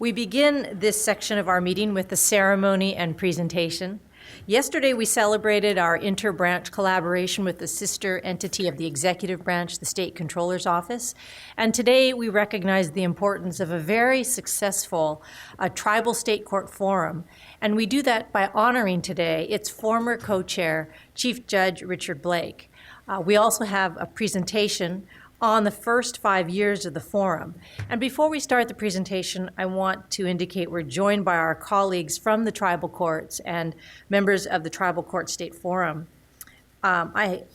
We begin this section of our meeting with the ceremony and presentation. Yesterday, we celebrated our inter-branch collaboration with the sister entity of the executive branch, the State Controller's Office. And today, we recognize the importance of a very successful tribal state court forum. And we do that by honoring today its former co-chair, Chief Judge Richard Blake. We also have a presentation on the first 5 years of the forum. And before we start the presentation, I want to indicate we're joined by our colleagues from the tribal courts and members of the Tribal Court State Forum. I'd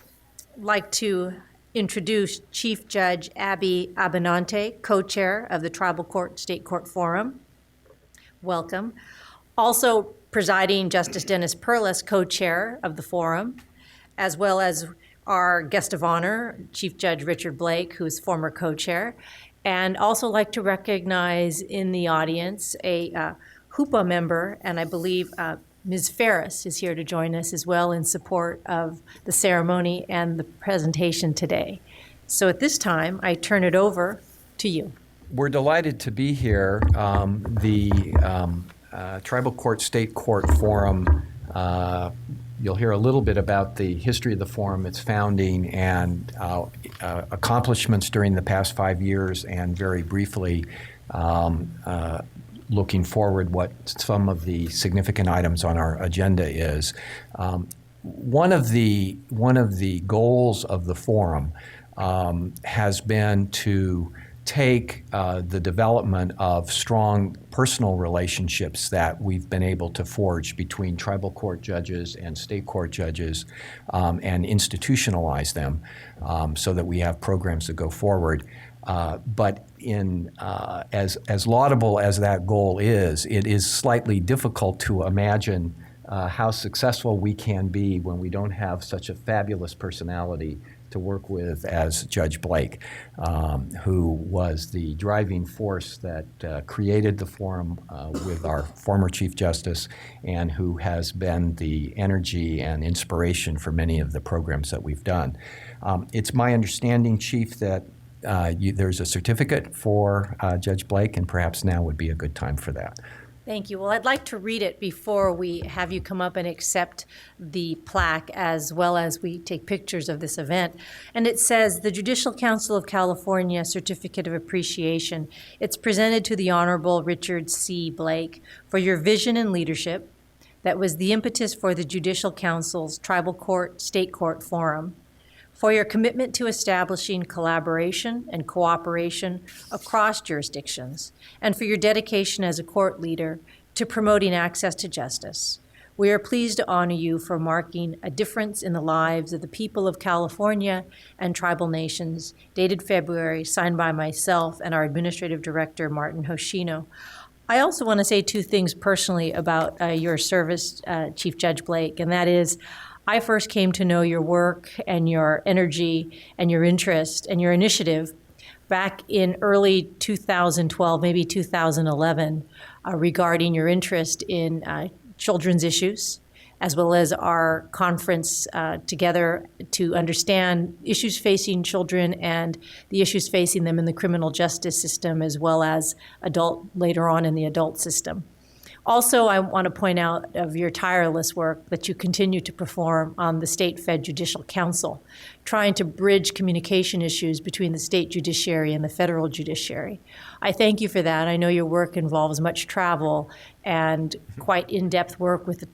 like to introduce Chief Judge Abby Abinanti, co-chair of the Tribal Court State Court Forum. Welcome. Also presiding Justice Dennis Perlis, co-chair of the forum, as well as our guest of honor, Chief Judge Richard Blake, who's former co-chair, and also like to recognize in the audience a Hoopah member, and I believe Ms. Ferris is here to join us as well in support of the ceremony and the presentation today. So at this time, I turn it over to you. We're delighted to be here. The Tribal Court State Court Forum, you'll hear a little bit about the history of the forum, its founding, and accomplishments during the past 5 years, and very briefly looking forward what some of the significant items on our agenda is. One of the goals of the forum has been to take the development of strong personal relationships that we've been able to forge between tribal court judges and state court judges and institutionalize them so that we have programs that go forward. But as laudable as that goal is, it is slightly difficult to imagine how successful we can be when we don't have such a fabulous personality to work with as Judge Blake, who was the driving force that created the forum with our former Chief Justice, and who has been the energy and inspiration for many of the programs that we've done. It's my understanding, Chief, that there's a certificate for Judge Blake, and perhaps now would be a good time for that. Thank you. Well, I'd like to read it before we have you come up and accept the plaque, as well as we take pictures of this event. And it says, the Judicial Council of California Certificate of Appreciation. It's presented to the Honorable Richard C. Blake for your vision and leadership that was the impetus for the Judicial Council's Tribal Court State Court Forum, for your commitment to establishing collaboration and cooperation across jurisdictions, and for your dedication as a court leader to promoting access to justice. We are pleased to honor you for marking a difference in the lives of the people of California and tribal nations, dated February, signed by myself and our Administrative Director, Martin Hoshino. I also want to say two things personally about your service, Chief Judge Blake, and that is, I first came to know your work and your energy and your interest and your initiative back in early 2012, maybe 2011, regarding your interest in children's issues, as well as our conference together to understand issues facing children and the issues facing them in the criminal justice system, as well as later on in the adult system. Also, I want to point out of your tireless work that you continue to perform on the State Fed Judicial Council, trying to bridge communication issues between the state judiciary and the federal judiciary. I thank you for that. I know your work involves much travel and quite in-depth work with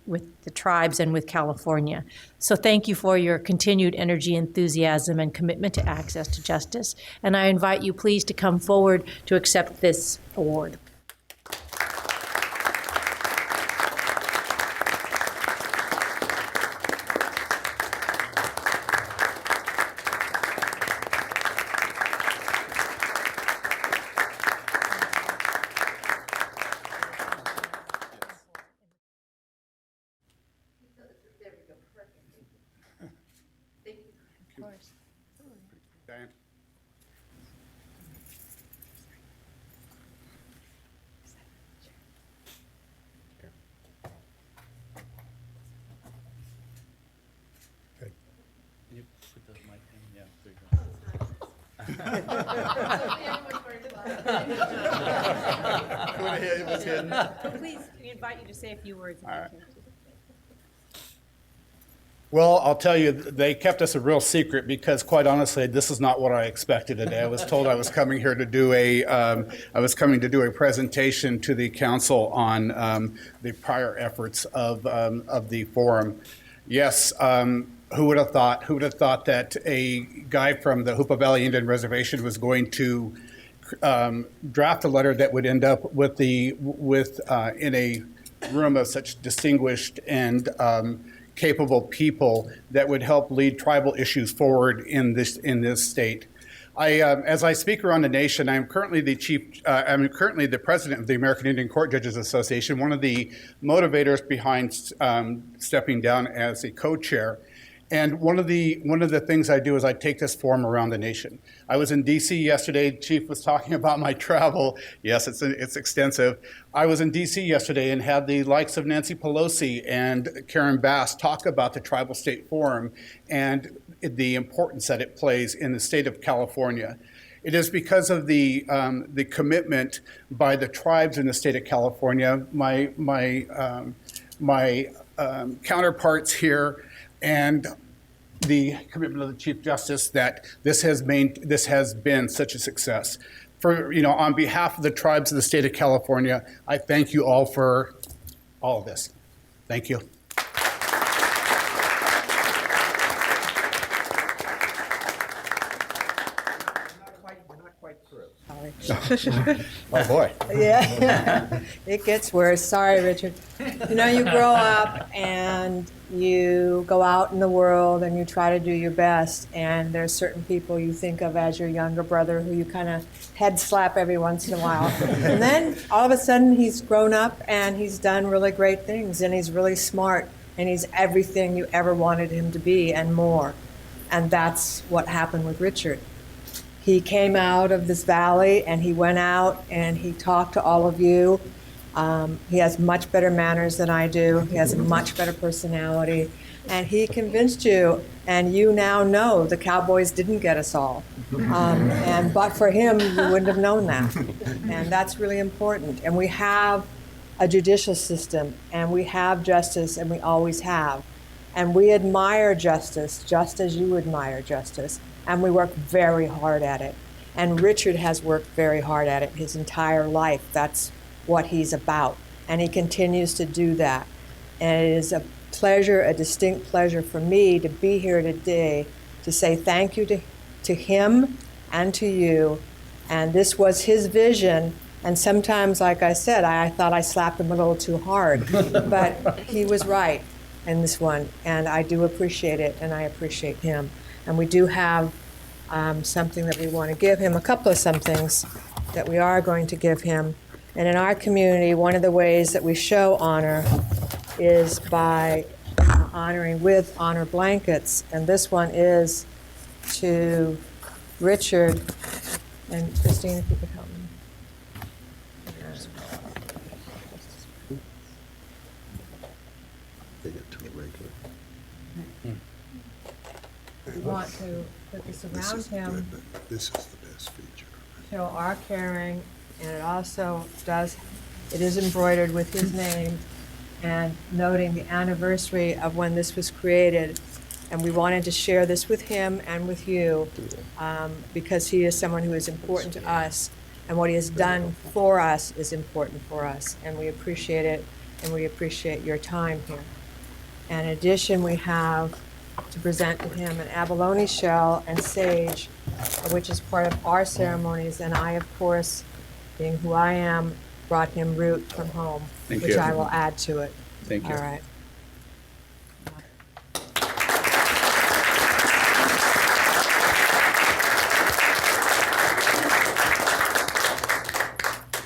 the tribes and with California. So thank you for your continued energy, enthusiasm, and commitment to access to justice. And I invite you please to come forward to accept this award. Diane. Okay. Can you put the mic in? Yeah, there you go. It was hidden. Please, we invite you to say a few words. All right. Well, I'll tell you, they kept us a real secret because, quite honestly, this is not what I expected today. I was told I was coming here to do a presentation to the council on the prior efforts of the forum. Yes, who would have thought? Who would have thought that a guy from the Hoopah Valley Indian Reservation was going to draft a letter that would end up with in a room of such distinguished and capable people that would help lead tribal issues forward in this state. As I speaker on the nation, I'm currently the president of the American Indian Court Judges Association, one of the motivators behind stepping down as a co-chair. And one of the things I do is I take this forum around the nation. I was in D.C. yesterday. Chief was talking about my travel. Yes, it's extensive. I was in D.C. yesterday and had the likes of Nancy Pelosi and Karen Bass talk about the Tribal State Forum and the importance that it plays in the state of California. It is because of the commitment by the tribes in the state of California, my counterparts here, and the commitment of the Chief Justice that this has been such a success. On behalf of the tribes of the state of California, I thank you all for all of this. Thank you. Oh, boy. Yeah, it gets worse. Sorry, Richard. You grow up and you go out in the world and you try to do your best, and there's certain people you think of as your younger brother who you kind of head slap every once in a while. And then all of a sudden he's grown up and he's done really great things, and he's really smart, and he's everything you ever wanted him to be and more. And that's what happened with Richard. He came out of this valley and he went out and he talked to all of you. He has much better manners than I do. He has a much better personality. And he convinced you, and you now know the Cowboys didn't get us all. But for him, you wouldn't have known that. And that's really important. And we have a judicial system, and we have justice, and we always have. And we admire justice, just as you admire justice. And we work very hard at it. And Richard has worked very hard at it his entire life. That's what he's about. And he continues to do that. And it is a pleasure, a distinct pleasure for me to be here today to say thank you to him and to you. And this was his vision. And sometimes, like I said, I thought I slapped him a little too hard. But he was right in this one. And I do appreciate it, and I appreciate him. And we do have something that we want to give him, a couple of somethings that we are going to give him. And in our community, one of the ways that we show honor is by honoring with honor blankets. And this one is to Richard. And Christine, if you could help me. We want to put this around him, This is the best feature. show our caring, and it also it is embroidered with his name and noting the anniversary of when this was created. And we wanted to share this with him and with you because he is someone who is important to us, and what he has done for us is important for us, and we appreciate it, and we appreciate your time here. And in addition, we have to present to him an abalone shell and sage, which is part of our ceremonies. And I, of course, being who I am, brought him root from home, Thank which you. I will add to it. Thank you. All right.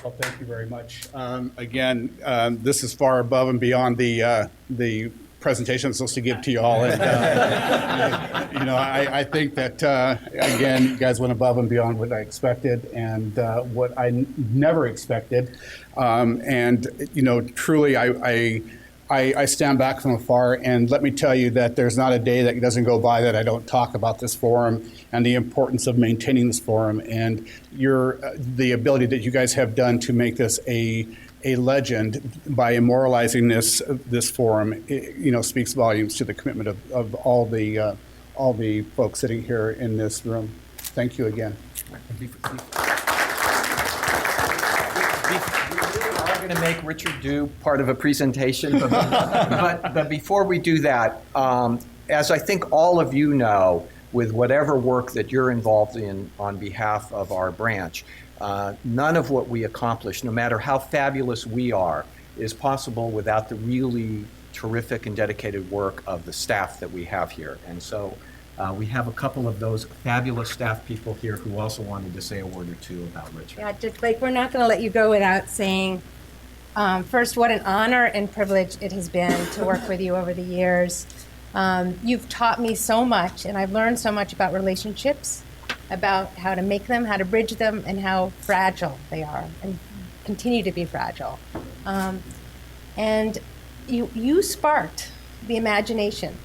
Well, thank you very much. Again, this is far above and beyond the presentation I'm supposed to give to you all. And, I think that, again, you guys went above and beyond what I expected and what I never expected. Truly, I stand back from afar, and let me tell you that there's not a day that doesn't go by that I don't talk about this forum and the importance of maintaining this forum and the ability that you guys have done to make this a legend by immortalizing this forum. Speaks volumes to the commitment of all the folks sitting here in this room. Thank you again. We are going to make Richard do part of a presentation, but before we do that, as I think all of you know, with whatever work that you're involved in on behalf of our branch, none of what we accomplish, no matter how fabulous we are, is possible without the really terrific and dedicated work of the staff that we have here. And so we have a couple of those fabulous staff people here who also wanted to say a word or two about Richard. Yeah, Judge Blake, we're not going to let you go without saying, first, what an honor and privilege it has been to work with you over the years. You've taught me so much, and I've learned so much about relationships, about how to make them, how to bridge them, and how fragile they are, and continue to be fragile. And you sparked the imagination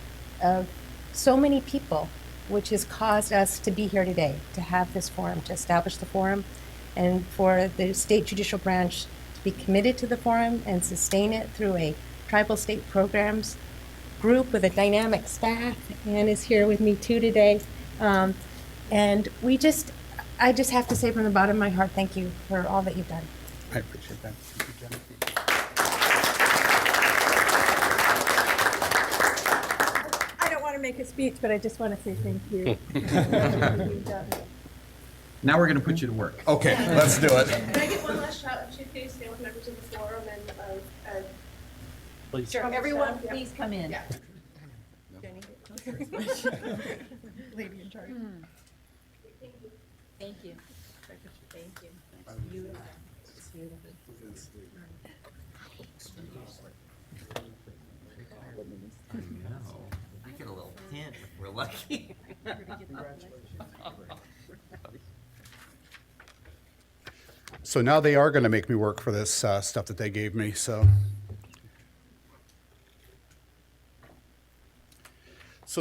of so many people, which has caused us to be here today, to have this forum, to establish the forum, and for the state judicial branch to be committed to the forum and sustain it through a tribal state programs group with a dynamic staff. Ann is here with me too today. And I just have to say from the bottom of my heart, thank you for all that you've done. I appreciate that. Thank you, Jennifer. I don't want to make a speech, but I just want to say thank you. Now we're going to put you to work. Okay, let's do it. Can I get one last shot of Chief Judge stand with members of the forum and Sure, everyone, please come in. Yeah. Lady in charge. Thank you. Thank you. Beautiful. I get a little hint if we're lucky. So now they are going to make me work for this stuff that they gave me. So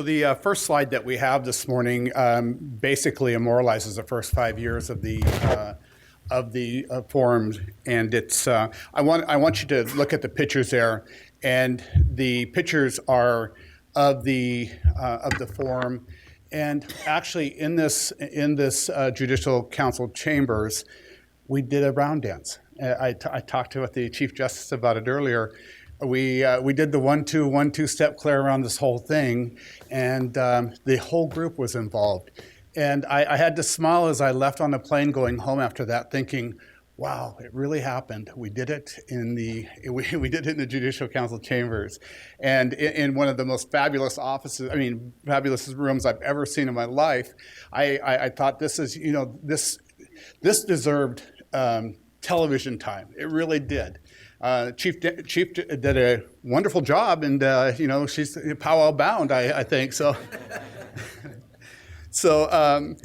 the first slide that we have this morning basically immortalizes the first 5 years of the forum, and it's. I want you to look at the pictures there, and the pictures are of the forum, and actually in this Judicial Council chambers, we did a round dance. I talked to the Chief Justice about it earlier. We did the 1-2 step clear around this whole thing, and the whole group was involved. And I had to smile as I left on the plane going home after that, thinking, wow, it really happened. We did it in the Judicial Council chambers, and in one of the most fabulous offices, fabulous rooms I've ever seen in my life. I thought this is, this deserved television time. It really did. Chief did a wonderful job, and she's powwow bound, I think so. So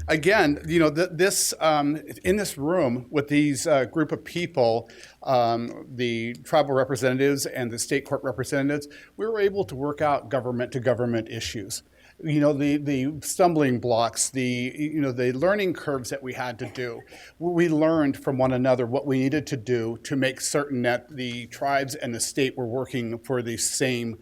again, this in this room with these group of people, the tribal representatives and the state court representatives, we were able to work out government-to-government issues. The stumbling blocks, the learning curves that we had to do. We learned from one another what we needed to do to make certain that the tribes and the state were working for the same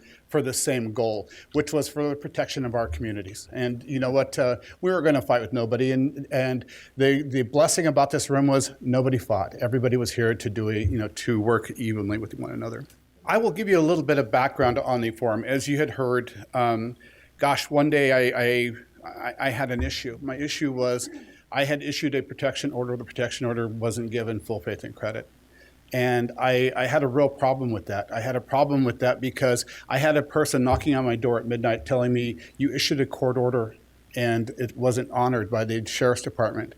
goal, which was for the protection of our communities. And you know what? We were going to fight with nobody, and the blessing about this room was nobody fought. Everybody was here to do to work evenly with one another. I will give you a little bit of background on the forum. As you had heard. One day I had an issue. My issue was I had issued a protection order. The protection order wasn't given full faith and credit. And I had a real problem with that. I had a problem with that because I had a person knocking on my door at midnight telling me, you issued a court order and it wasn't honored by the sheriff's department.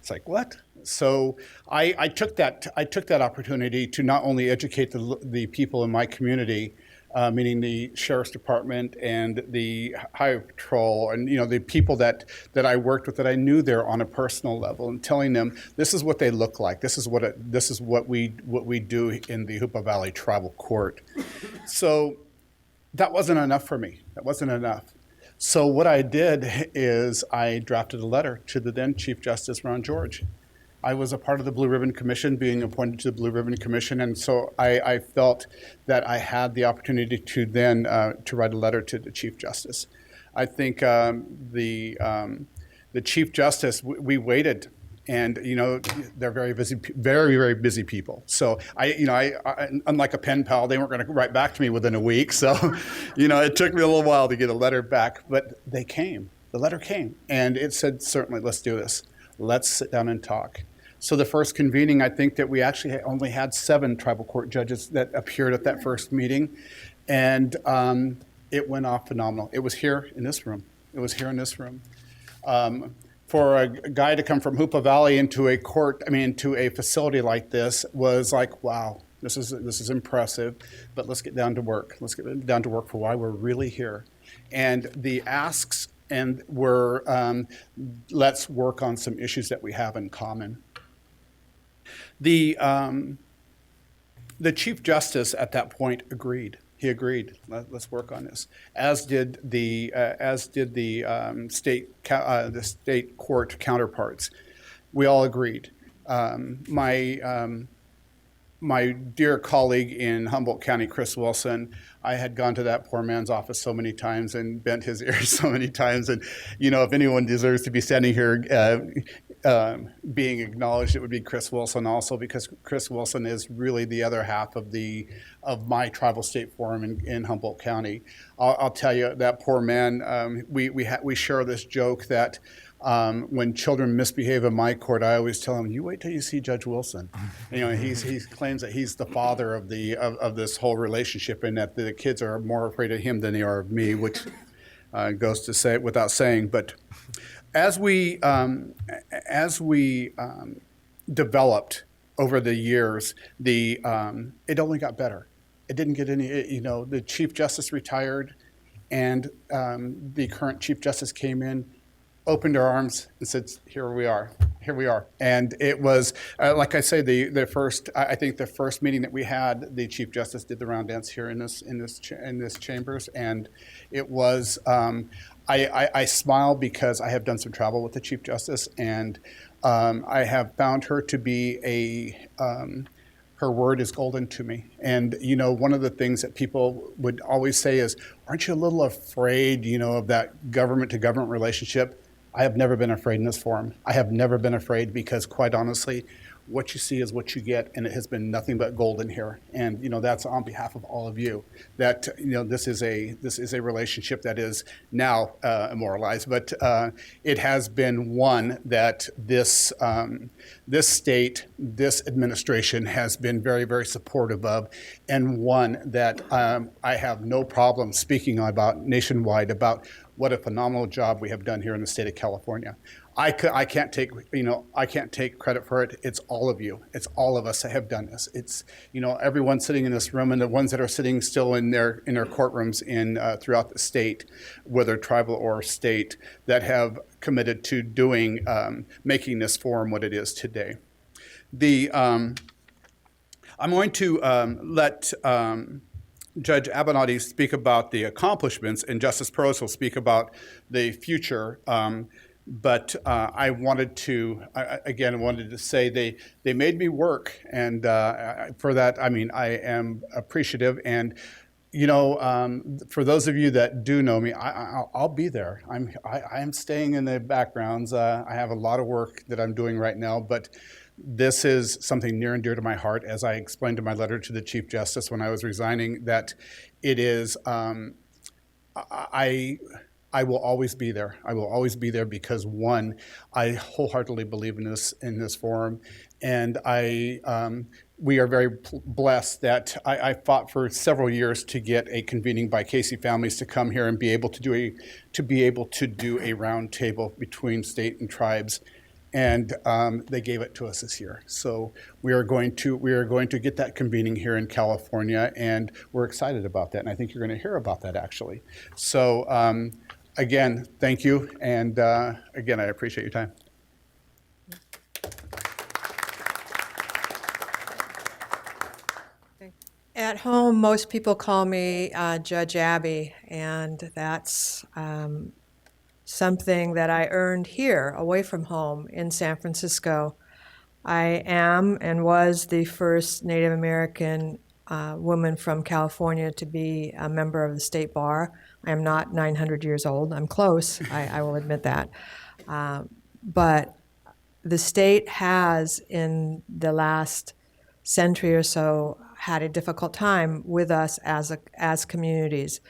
It's like, what? So I took that opportunity to not only educate the people in my community, meaning the sheriff's department and the highway patrol, and the people that I worked with, that I knew there on a personal level, and telling them this is what they look like. This is what we do in the Hoopah Valley Tribal Court. So that wasn't enough for me. That wasn't enough. So what I did is I drafted a letter to the then Chief Justice Ron George. I was a part of the Blue Ribbon Commission, being appointed to the Blue Ribbon Commission, and so I felt that I had the opportunity to then to write a letter to the Chief Justice. I think the Chief Justice, we waited. And they're very busy, very, very busy people. So I unlike a pen pal, they weren't going to write back to me within a week. So, it took me a little while to get a letter back, but they came. The letter came, and it said, certainly, let's do this. Let's sit down and talk. So the first convening, I think that we actually only had 7 tribal court judges that appeared at that first meeting, and it went off phenomenal. It was here in this room. It was here in this room. For a guy to come from Hoopah Valley into a facility like this was like, wow, this is impressive, but let's get down to work. Let's get down to work for why we're really here. And the asks were, let's work on some issues that we have in common. The Chief Justice at that point agreed. He agreed. Let's work on this. As did the state court counterparts. We all agreed. My dear colleague in Humboldt County, Chris Wilson, I had gone to that poor man's office so many times and bent his ears so many times. And if anyone deserves to be standing here being acknowledged, it would be Chris Wilson also, because Chris Wilson is really the other half of my tribal state forum in Humboldt County. I'll tell you, that poor man, we share this joke that when children misbehave in my court, I always tell them, you wait till you see Judge Wilson. He claims that he's the father of this whole relationship, and that the kids are more afraid of him than they are of me, which goes to say it without saying. But as we developed over the years, it only got better. It didn't get any. The Chief Justice retired, and the current Chief Justice came in, opened our arms, and said, "Here we are. Here we are." And it was, like I say, the first meeting that we had, the Chief Justice did the round dance here in this chambers, and it was. I smile because I have done some travel with the Chief Justice, and I have found her to be her word is golden to me. And, one of the things that people would always say is, aren't you a little afraid, of that government to government relationship? I have never been afraid in this forum. I have never been afraid because, quite honestly, what you see is what you get, and it has been nothing but golden here. And that's on behalf of all of you. That this is a relationship that is now immortalized, but it has been one that this state, this administration has been very, very supportive of, and one that I have no problem speaking about nationwide about what a phenomenal job we have done here in the state of California. I can't take credit for it. It's all of you. It's all of us that have done this. It's everyone sitting in this room, and the ones that are sitting still in their courtrooms throughout the state, whether tribal or state, that have committed to making this forum what it is today. I'm going to let Judge Abinanti speak about the accomplishments, and Justice Pearls will speak about the future. But I wanted to say they made me work, and for that, I am appreciative. And for those of you that do know me, I'll be there. I am staying in the backgrounds. I have a lot of work that I'm doing right now, but this is something near and dear to my heart. As I explained in my letter to the Chief Justice when I was resigning, that it is. I will always be there. I will always be there because, one, I wholeheartedly believe in this forum, and we are very blessed that I fought for several years to get a convening by Casey families to come here and be able to do a round table between state and tribes, and they gave it to us this year. So we are going to get that convening here in California, and we're excited about that. And I think you're going to hear about that actually. So. Again, thank you, and again, I appreciate your time. At home, most people call me Judge Abby, and that's something that I earned here, away from home in San Francisco. I am and was the first Native American woman from California to be a member of the state bar. I am not 900 years old. I'm close, I will admit that. But the state has, in the last century or so, had a difficult time with us as communities.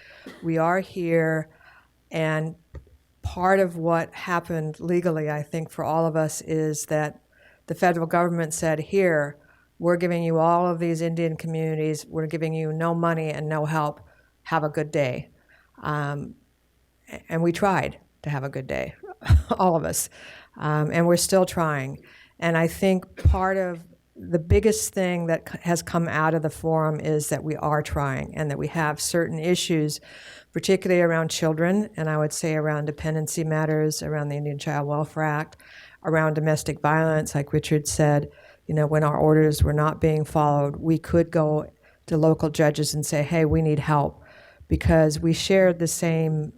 We are here, and part of what happened legally, I think, for all of us is that the federal government said, here, we're giving you all of these Indian communities, we're giving you no money and no help, have a good day. And we tried to have a good day, all of us, and we're still trying. And I think part of the biggest thing that has come out of the forum is that we are trying, and that we have certain issues, particularly around children, and I would say around dependency matters, around the Indian Child Welfare Act, around domestic violence, like Richard said. When our orders were not being followed, we could go to local judges and say, hey, we need help, because we shared the same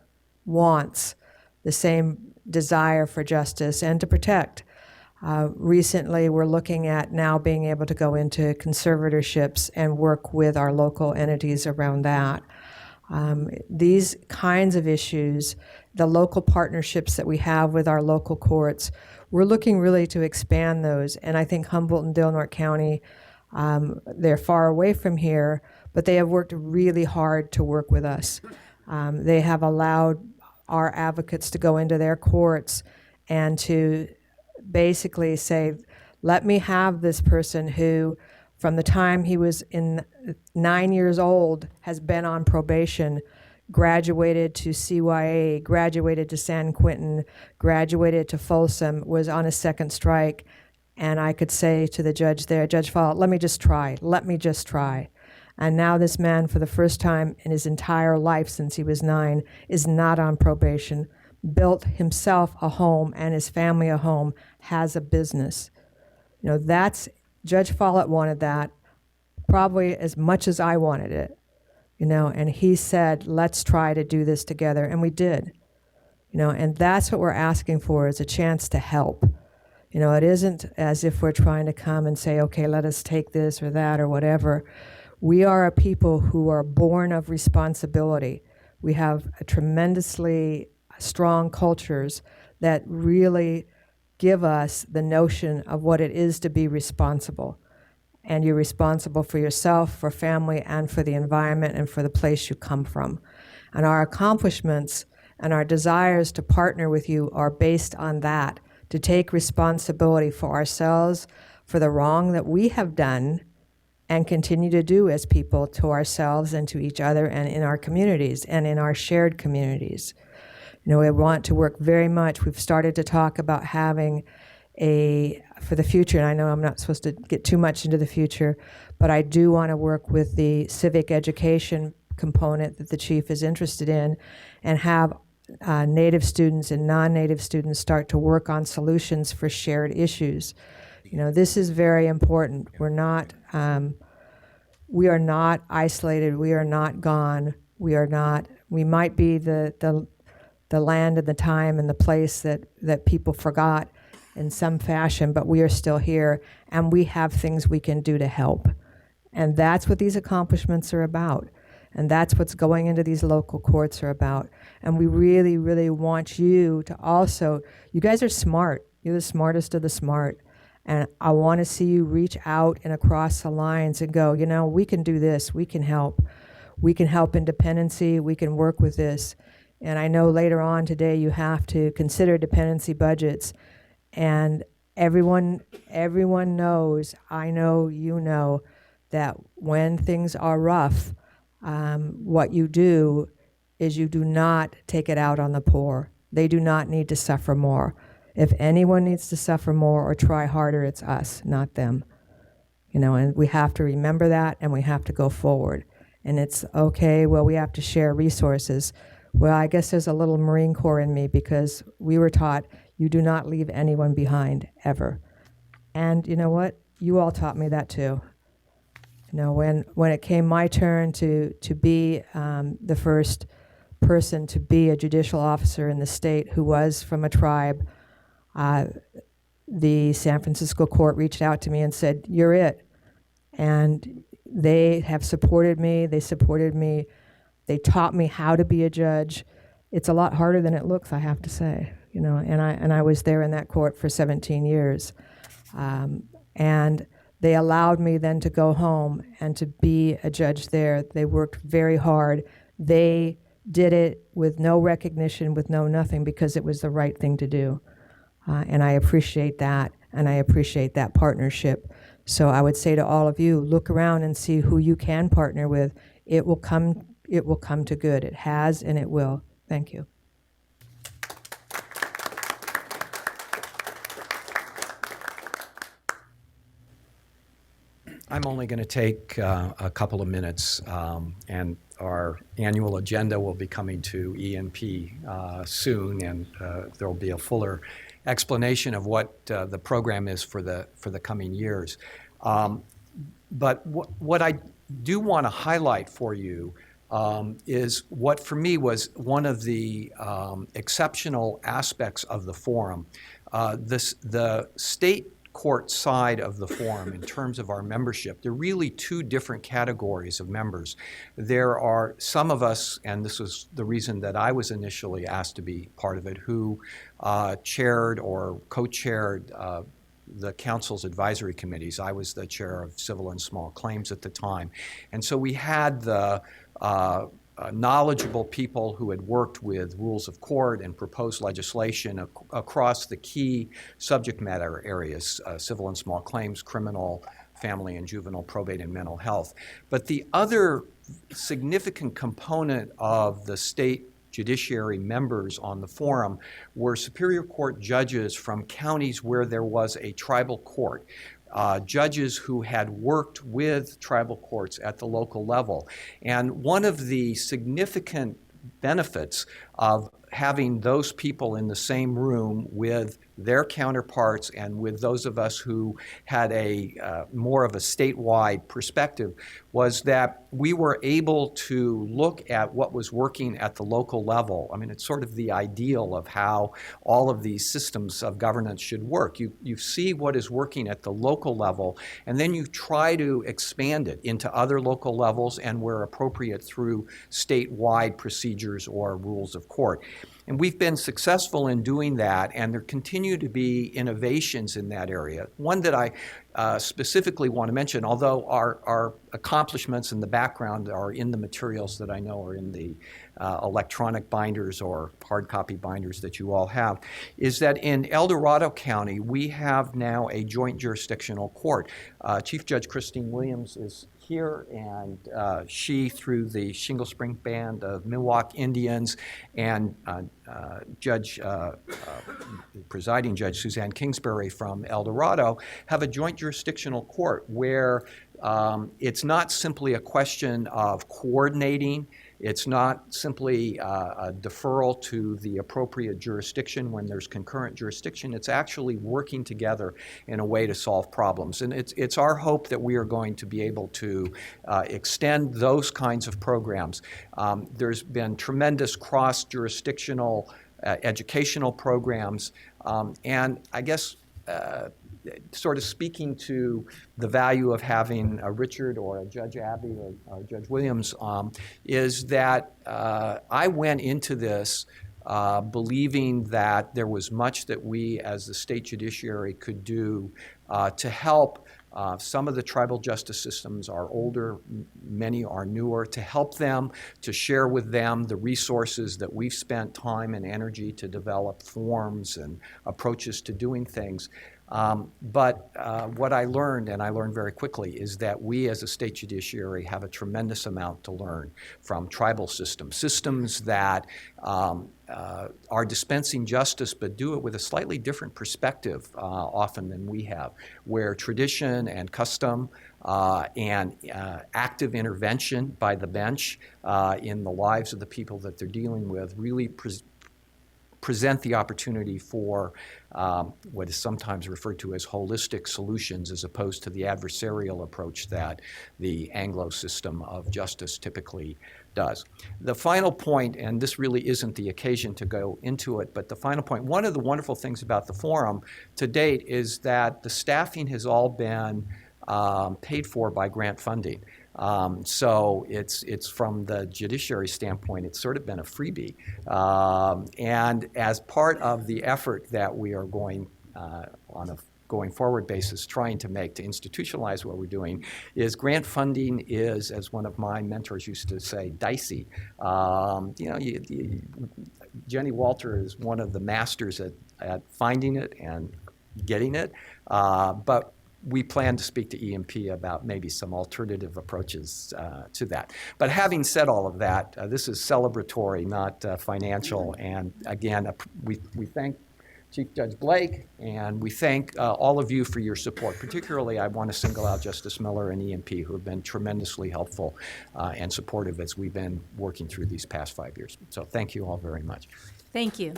wants, the same desire for justice and to protect. Recently, we're looking at now being able to go into conservatorships and work with our local entities around that. These kinds of issues, the local partnerships that we have with our local courts, we're looking really to expand those. And I think Humboldt and Del County, they're far away from here, but they have worked really hard to work with us. They have allowed our advocates to go into their courts and to basically say, let me have this person who, from the time he was 9 years old, has been on probation, graduated to CYA, graduated to San Quentin, graduated to Folsom, was on a second strike, and I could say to the judge there, Judge Follett, let me just try. And now this man, for the first time in his entire life since he was 9, is not on probation, built himself a home and his family a home, has a business. That's, Judge Follett wanted that probably as much as I wanted it, and he said, let's try to do this together, and we did. And that's what we're asking for, is a chance to help. It isn't as if we're trying to come and say, okay, let us take this or that or whatever. We are a people who are born of responsibility. We have a tremendously strong cultures that really give us the notion of what it is to be responsible. And you're responsible for yourself, for family, and for the environment, and for the place you come from. And our accomplishments and our desires to partner with you are based on that, to take responsibility for ourselves, for the wrong that we have done and continue to do as people to ourselves and to each other and in our communities and in our shared communities. We want to work very much. We've started to talk about having for the future, and I know I'm not supposed to get too much into the future, but I do want to work with the civic education component that the chief is interested in, and have Native students and non-Native students start to work on solutions for shared issues. This is very important. We are not isolated. We are not gone. We might be the land and the time and the place that people forgot in some fashion, but we are still here, and we have things we can do to help. And that's what these accomplishments are about. And that's what's going into these local courts are about. And we really, really want you to also, you guys are smart. You're the smartest of the smart. And I want to see you reach out and across the lines and go, we can do this. We can help. We can help in dependency. We can work with this. And I know later on today you have to consider dependency budgets. And everyone knows, I know you know, that when things are rough, what you do is you do not take it out on the poor. They do not need to suffer more. If anyone needs to suffer more or try harder, it's us, not them. And we have to remember that, and we have to go forward. And it's okay, well, we have to share resources. Well, I guess there's a little Marine Corps in me, because we were taught you do not leave anyone behind, ever. And you know what? You all taught me that too. You know, when it came my turn to be the first person to be a judicial officer in the state who was from a tribe, the San Francisco court reached out to me and said, "You're it." And they have supported me. They supported me. They taught me how to be a judge. It's a lot harder than it looks, I have to say. You know, and I was there in that court for 17 years, and they allowed me then to go home and to be a judge there. They worked very hard. They did it with no recognition, with no nothing, because it was the right thing to do. And I appreciate that, and I appreciate that partnership. So I would say to all of you, look around and see who you can partner with. It will come to good. It has, and it will. Thank you. I'm only going to take a couple of minutes, and our annual agenda will be coming to EMP soon, and there will be a fuller explanation of what the program is for the coming years. But what I do want to highlight for you is what for me was one of the exceptional aspects of the forum. The state court side of the forum in terms of our membership, there are really two different categories of members. There are some of us, and this was the reason that I was initially asked to be part of it, who chaired or co-chaired the council's advisory committees. I was the chair of civil and small claims at the time. And so we had the knowledgeable people who had worked with rules of court and proposed legislation across the key subject matter areas, civil and small claims, criminal, family and juvenile, probate, and mental health. But the other significant component of the state judiciary members on the forum were Superior Court judges from counties where there was a tribal court. Judges who had worked with tribal courts at the local level. And one of the significant benefits of having those people in the same room with their counterparts and with those of us who had a more of a statewide perspective was that we were able to look at what was working at the local level. I mean, it's sort of the ideal of how all of these systems of governance should work. You see what is working at the local level, and then you try to expand it into other local levels and where appropriate through statewide procedures or rules of court. And we've been successful in doing that, and there continue to be innovations in that area. One that I specifically want to mention, although our accomplishments in the background are in the materials that I know are in the electronic binders or hard copy binders that you all have, is that in El Dorado County, we have now a joint jurisdictional court. Chief Judge Christine Williams is here, and she, through the Shingle Spring Band of Miwok Indians and presiding Judge Suzanne Kingsbury from El Dorado, have a joint jurisdictional court where it's not simply a question of coordinating. It's not simply a deferral to the appropriate jurisdiction when there's concurrent jurisdiction. It's actually working together in a way to solve problems. And it's our hope that we are going to be able to extend those kinds of programs. There's been tremendous cross-jurisdictional educational programs. And I guess sort of speaking to the value of having a Richard or a Judge Abby or Judge Williams, is that I went into this believing that there was much that we as the state judiciary could do to help. Some of the tribal justice systems are older, many are newer, to help them, to share with them the resources that we've spent time and energy to develop forms and approaches to doing things. But what I learned, and I learned very quickly, is that we as a state judiciary have a tremendous amount to learn from tribal systems that are dispensing justice but do it with a slightly different perspective often than we have, where tradition and custom and active intervention by the bench in the lives of the people that they're dealing with really present the opportunity for what is sometimes referred to as holistic solutions as opposed to the adversarial approach that the Anglo system of justice typically does. The final point, and this really isn't the occasion to go into it, but the final point, one of the wonderful things about the forum to date is that the staffing has all been paid for by grant funding. So it's from the judiciary standpoint, it's sort of been a freebie. And as part of the effort that we are going on a going forward basis trying to make to institutionalize what we're doing is grant funding is, as one of my mentors used to say, dicey. Jenny Walter is one of the masters at finding it and getting it, but we plan to speak to EMP about maybe some alternative approaches to that. But having said all of that, this is celebratory, not financial. And again, we thank Chief Judge Blake, and we thank all of you for your support. Particularly, I want to single out Justice Miller and EMP, who have been tremendously helpful and supportive as we've been working through these past 5 years. So thank you all very much. Thank you.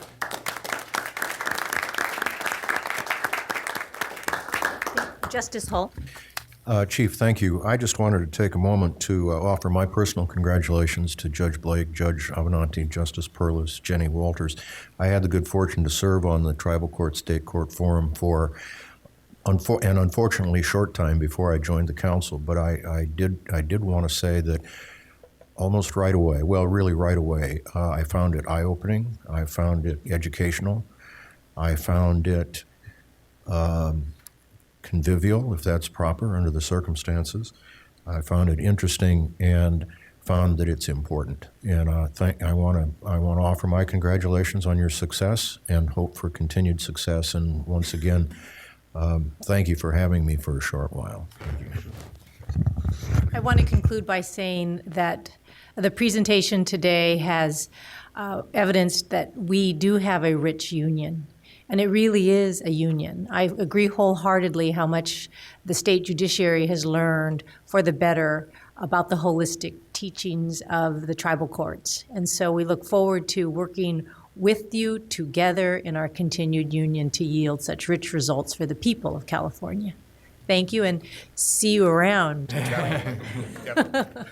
Justice Hull. Chief, thank you. I just wanted to take a moment to offer my personal congratulations to Judge Blake, Judge Abinanti, Justice Perlis, Jenny Walters. I had the good fortune to serve on the Tribal Court State Court Forum for an unfortunately short time before I joined the council, but I did want to say that almost right away, well, really right away, I found it eye-opening. I found it educational. I found it convivial, if that's proper under the circumstances. I found it interesting and found that it's important. And I want to offer my congratulations on your success and hope for continued success. And once again, thank you for having me for a short while. I want to conclude by saying that the presentation today has evidenced that we do have a rich union. And it really is a union. I agree wholeheartedly how much the state judiciary has learned for the better about the holistic teachings of the tribal courts. And so we look forward to working with you together in our continued union to yield such rich results for the people of California. Thank you, and see you around. Yep.